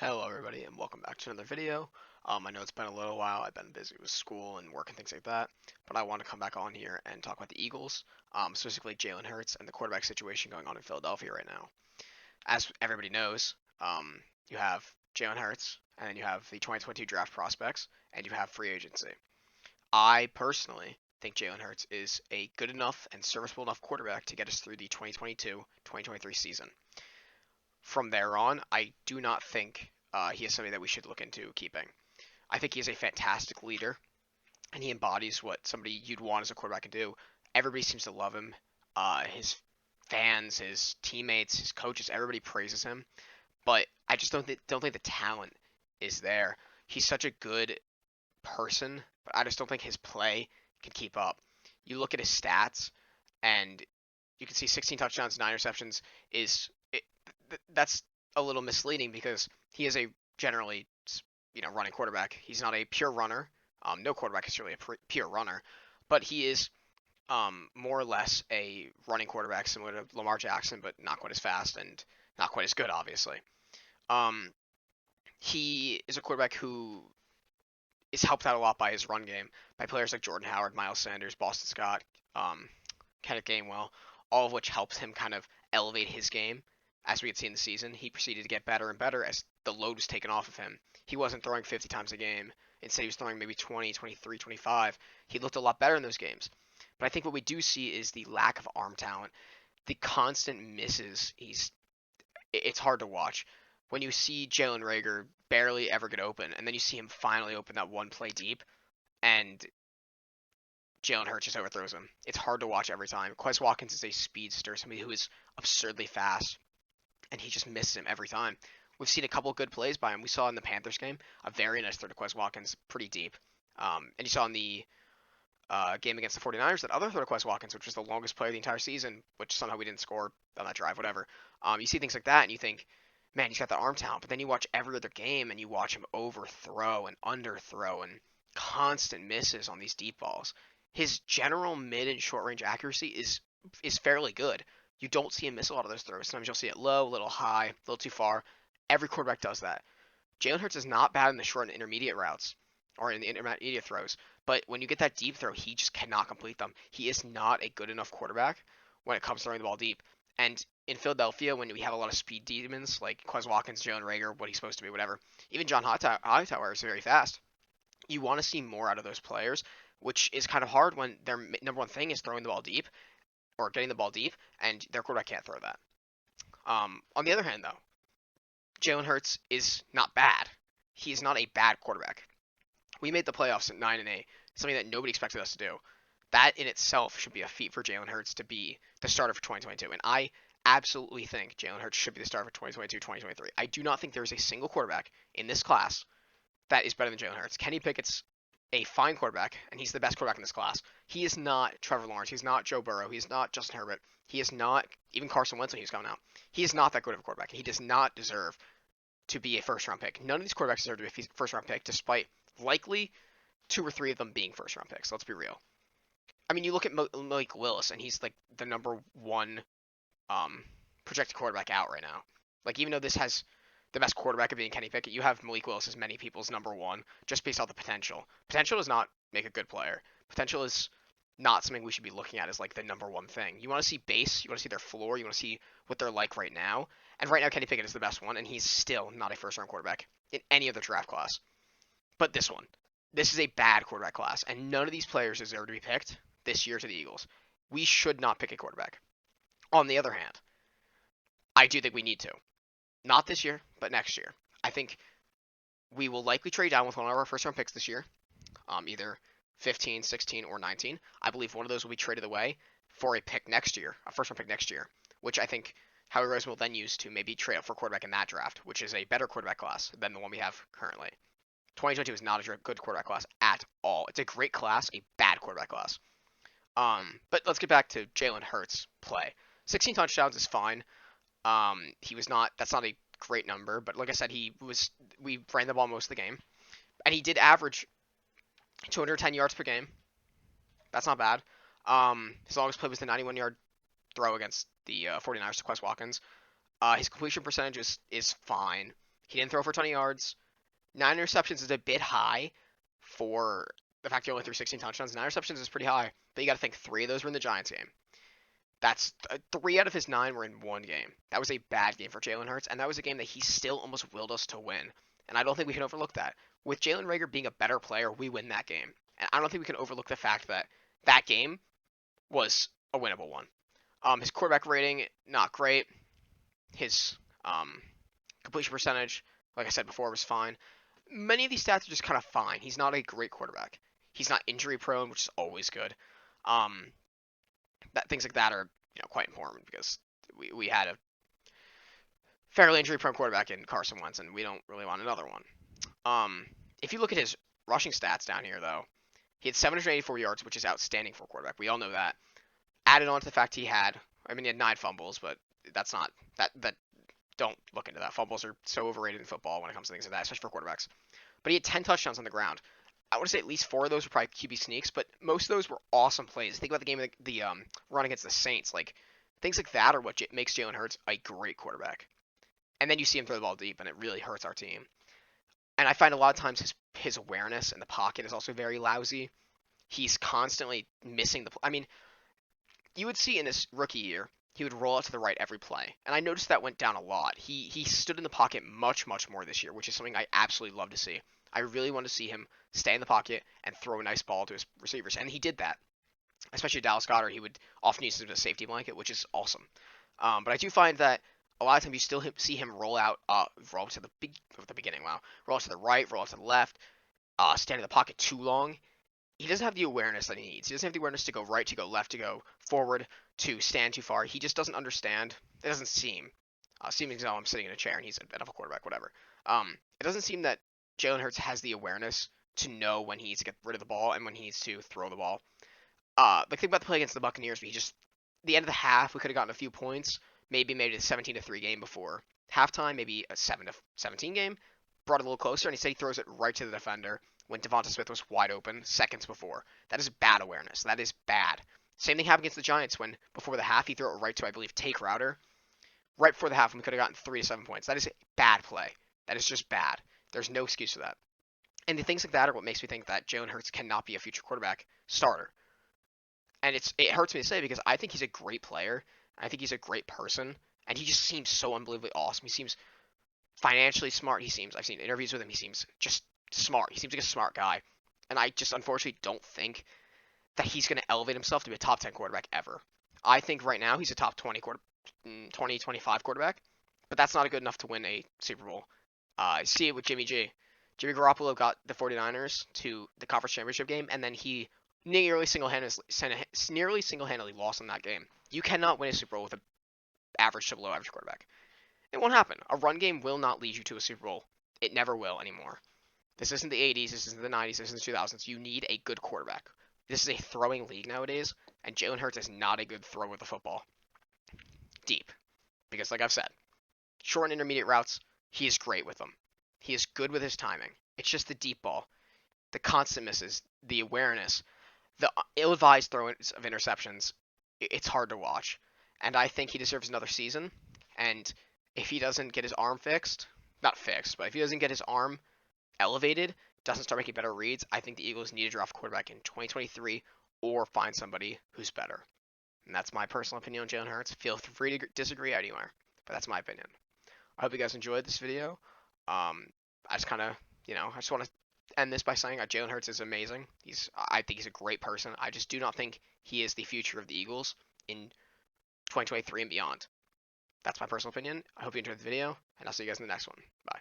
Hello everybody and welcome back to another video. I know it's been a little while. I've been busy with school and work and things like that, but I want to come back on here and talk about the Eagles, specifically Jalen Hurts and the quarterback situation going on in Philadelphia right now. As everybody knows, you have Jalen Hurts, and then you have the 2022 draft prospects, and you have free agency. I personally think Jalen Hurts is a good enough and serviceable enough quarterback to get us through the 2022-2023 season. From there on, I do not think he is somebody that we should look into keeping. I think he is a fantastic leader, and he embodies what somebody you'd want as a quarterback to do. Everybody seems to love him. His fans, his teammates, his coaches, everybody praises him. But I just don't think the talent is there. He's such a good person, but I just don't think his play can keep up. You look at his stats, and you can see 16 touchdowns, 9 receptions is that's a little misleading because he is a generally running quarterback. He's not a pure runner. No quarterback is really a pure runner, but he is more or less a running quarterback similar to Lamar Jackson, but not quite as fast and not quite as good, obviously. Um, he is a quarterback who is helped out a lot by his run game, by players like Jordan Howard, Miles Sanders, Boston Scott, Kenneth Gainwell, all of which helps him kind of elevate his game. As we had seen in the season, he proceeded to get better and better as the load was taken off of him. He wasn't throwing 50 times a game. Instead, he was throwing maybe 20, 23, 25. He looked a lot better in those games. But I think what we do see is the lack of arm talent, the constant misses. It's hard to watch. When you see Jalen Reagor barely ever get open, and then you see him finally open that one play deep, and Jalen Hurts just overthrows him. It's hard to watch every time. Quez Watkins is a speedster, somebody who is absurdly fast, and he just misses him every time. We've seen a couple of good plays by him. We saw in the Panthers game a very nice throw to Quez Watkins, pretty deep. And you saw in the game against the 49ers that other throw to Quez Watkins, which was the longest play of the entire season, which somehow we didn't score on that drive, whatever. You see things like that, and you think, man, he's got the arm talent. But then you watch every other game, and you watch him overthrow and underthrow and constant misses on these deep balls. His general mid and short range accuracy is fairly good. You don't see him miss a lot of those throws. Sometimes you'll see it low, a little high, a little too far. Every quarterback does that. Jalen Hurts is not bad in the short and intermediate routes or in the intermediate throws, but when you get that deep throw, he just cannot complete them. He is not a good enough quarterback when it comes to throwing the ball deep. And in Philadelphia, when we have a lot of speed demons like Quez Watkins, Jalen Reagor, what he's supposed to be, whatever, even John Hightower is very fast. You want to see more out of those players, which is kind of hard when their number one thing is throwing the ball deep or getting the ball deep, and their quarterback can't throw that. On the other hand, though, Jalen Hurts is not bad. He is not a bad quarterback. We made the playoffs at 9-8, something that nobody expected us to do. That in itself should be a feat for Jalen Hurts to be the starter for 2022, and I absolutely think Jalen Hurts should be the starter for 2022-2023. I do not think there is a single quarterback in this class that is better than Jalen Hurts. Kenny Pickett's a fine quarterback, and he's the best quarterback in this class. He is not Trevor Lawrence. He's not Joe Burrow. He's not Justin Herbert. He is not even Carson Wentz when he's coming out. He is not that good of a quarterback. He does not deserve to be a first-round pick. None of these quarterbacks deserve to be a first-round pick, despite likely 2 or 3 of them being first-round picks. Let's be real. I mean, you look at Malik Willis, and he's like the number 1 projected quarterback out right now. Like, even though this has the best quarterback of being Kenny Pickett, you have Malik Willis as many people's number 1 just based off the potential. Potential does not make a good player. Potential is not something we should be looking at as like the number 1 thing. You want to see base, you want to see their floor, you want to see what they're like right now. And right now, Kenny Pickett is the best one, and he's still not a first-round quarterback in any other draft class. But this one. This is a bad quarterback class, and none of these players deserve to be picked this year to the Eagles. We should not pick a quarterback. On the other hand, I do think we need to. Not this year, but next year. I think we will likely trade down with one of our first-round picks this year, either 15, 16, or 19. I believe one of those will be traded away for a pick next year, a first-round pick next year, which I think Howie Roseman will then use to maybe trade up for quarterback in that draft, which is a better quarterback class than the one we have currently. 2022 is not a good quarterback class at all. It's a great class, a bad quarterback class. But let's get back to Jalen Hurts' play. 16 touchdowns is fine. That's not a great number, but like I said, we ran the ball most of the game. And he did average 210 yards per game. That's not bad. His longest play was the 91-yard throw against the 49ers to Quez Watkins. His completion percentage is fine. He didn't throw for 20 yards. 9 interceptions is a bit high for the fact he only threw 16 touchdowns. 9 interceptions is pretty high, but you got to think 3 of those were in the Giants game. That's 3 out of his 9 were in one game. That was a bad game for Jalen Hurts, and that was a game that he still almost willed us to win. And I don't think we can overlook that. With Jalen Reagor being a better player, we win that game. And I don't think we can overlook the fact that that game was a winnable one. His quarterback rating, not great. His completion percentage, like I said before, was fine. Many of these stats are just kind of fine. He's not a great quarterback. He's not injury prone, which is always good. Things like that are quite important because we had a fairly injury prone quarterback in Carson Wentz, and we don't really want another one. If you look at his rushing stats down here, though, he had 784 yards, which is outstanding for a quarterback. We all know that. Added on to the fact he had 9 fumbles, but that's not that. Don't look into that. Fumbles are so overrated in football when it comes to things like that, especially for quarterbacks. But he had 10 touchdowns on the ground. I want to say at least 4 of those were probably QB sneaks, but most of those were awesome plays. Think about the game, the run against the Saints. Like things like that are what makes Jalen Hurts a great quarterback. And then you see him throw the ball deep, and it really hurts our team. And I find a lot of times his awareness in the pocket is also very lousy. He's constantly missing the. You would see in his rookie year, he would roll out to the right every play. And I noticed that went down a lot. He stood in the pocket much, much more this year, which is something I absolutely love to see. I really want to see him stay in the pocket and throw a nice ball to his receivers. And he did that. Especially Dallas Goedert, he would often use it as a safety blanket, which is awesome. But I do find that a lot of times you still see him roll to the beginning. Wow, roll to the right, roll to the left, stand in the pocket too long. He doesn't have the awareness that he needs. He doesn't have the awareness to go right, to go left, to go forward, to stand too far. He just doesn't understand. It doesn't seem. Seeming as though I'm sitting in a chair and he's an NFL quarterback, whatever. It doesn't seem that Jalen Hurts has the awareness to know when he needs to get rid of the ball and when he needs to throw the ball. Think about the play against the Buccaneers. The end of the half, we could have gotten a few points. Maybe made it a 17-3 game before halftime. Maybe a 7-17 game. Brought it a little closer, and instead he throws it right to the defender when Devonta Smith was wide open seconds before. That is bad awareness. That is bad. Same thing happened against the Giants when before the half he threw it right to, I believe, Tay Crowder. Right before the half, when we could have gotten 3 to 7 points. That is a bad play. That is just bad. There's no excuse for that. And the things like that are what makes me think that Jalen Hurts cannot be a future quarterback starter. And it hurts me to say because I think he's a great player. I think he's a great person. And he just seems so unbelievably awesome. He seems financially smart. I've seen interviews with him. He seems just smart. He seems like a smart guy. And I just unfortunately don't think that he's going to elevate himself to be a top 10 quarterback ever. I think right now he's a top 25 quarterback. But that's not good enough to win a Super Bowl. I see it with Jimmy G. Jimmy Garoppolo got the 49ers to the conference championship game, and then he nearly single-handedly lost in that game. You cannot win a Super Bowl with an average to below average quarterback. It won't happen. A run game will not lead you to a Super Bowl. It never will anymore. This isn't the 80s. This isn't the 90s. This isn't the 2000s. You need a good quarterback. This is a throwing league nowadays, and Jalen Hurts is not a good thrower with the football. Deep. Because like I've said, short and intermediate routes, he is great with them. He is good with his timing. It's just the deep ball, the constant misses, the awareness, the ill-advised throws of interceptions. It's hard to watch. And I think he deserves another season. And if he doesn't get his arm fixed, not fixed, but if he doesn't get his arm elevated, doesn't start making better reads, I think the Eagles need to draft a quarterback in 2023 or find somebody who's better. And that's my personal opinion on Jalen Hurts. Feel free to disagree anywhere, but that's my opinion. I hope you guys enjoyed this video. I just want to end this by saying Jalen Hurts is amazing. I think he's a great person. I just do not think he is the future of the Eagles in 2023 and beyond. That's my personal opinion. I hope you enjoyed the video, and I'll see you guys in the next one. Bye.